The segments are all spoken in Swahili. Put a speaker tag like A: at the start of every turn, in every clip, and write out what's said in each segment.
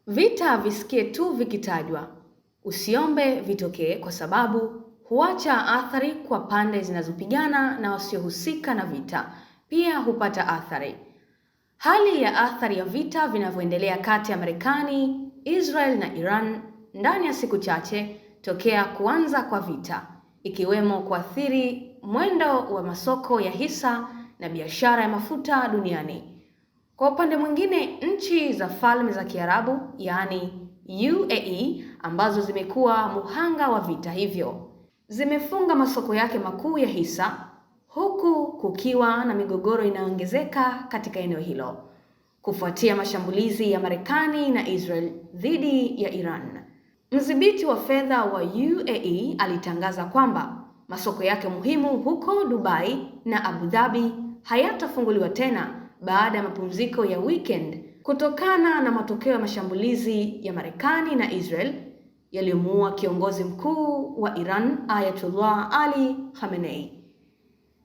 A: Vita visikie tu vikitajwa, usiombe vitokee, kwa sababu huacha athari kwa pande zinazopigana na wasiohusika na vita pia hupata athari. Hali ya athari ya vita vinavyoendelea kati ya Marekani, Israel na Iran ndani ya siku chache tokea kuanza kwa vita, ikiwemo kuathiri mwendo wa masoko ya hisa na biashara ya mafuta duniani. Kwa upande mwingine, nchi za Falme za Kiarabu, yaani UAE, ambazo zimekuwa muhanga wa vita hivyo, zimefunga masoko yake makuu ya hisa, huku kukiwa na migogoro inayoongezeka katika eneo hilo kufuatia mashambulizi ya Marekani na Israel dhidi ya Iran. Mdhibiti wa fedha wa UAE alitangaza kwamba masoko yake muhimu huko Dubai na Abu Dhabi hayatafunguliwa tena baada ya mapumziko ya weekend kutokana na matokeo ya mashambulizi ya Marekani na Israel yaliyomuua kiongozi mkuu wa Iran Ayatollah Ali Khamenei.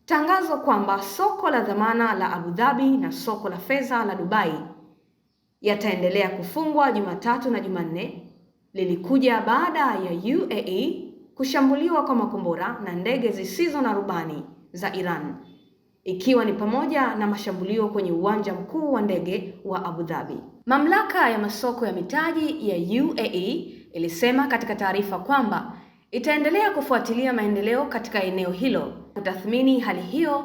A: Tangazo kwamba soko la dhamana la Abu Dhabi na soko la fedha la Dubai yataendelea kufungwa Jumatatu na Jumanne lilikuja baada ya UAE kushambuliwa kwa makombora na ndege zisizo na rubani za Iran, ikiwa ni pamoja na mashambulio kwenye uwanja mkuu wa ndege wa Abu Dhabi. Mamlaka ya masoko ya mitaji ya UAE ilisema katika taarifa kwamba itaendelea kufuatilia maendeleo katika eneo hilo, kutathmini hali hiyo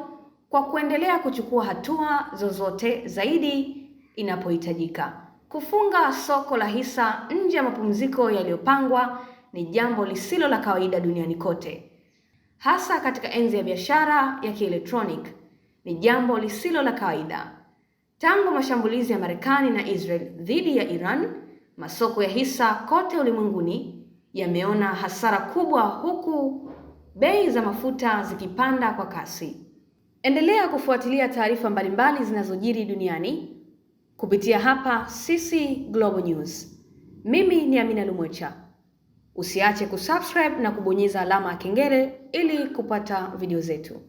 A: kwa kuendelea kuchukua hatua zozote zaidi inapohitajika. Kufunga soko la hisa nje ya mapumziko yaliyopangwa ni jambo lisilo la kawaida duniani kote, hasa katika enzi ya biashara ya kielektroniki. Ni jambo lisilo la kawaida. Tangu mashambulizi ya Marekani na Israel dhidi ya Iran, masoko ya hisa kote ulimwenguni yameona hasara kubwa, huku bei za mafuta zikipanda kwa kasi. Endelea kufuatilia taarifa mbalimbali zinazojiri duniani kupitia hapa CC Global News. Mimi ni Amina Lumwecha. Usiache kusubscribe na kubonyeza alama ya kengele ili kupata video zetu.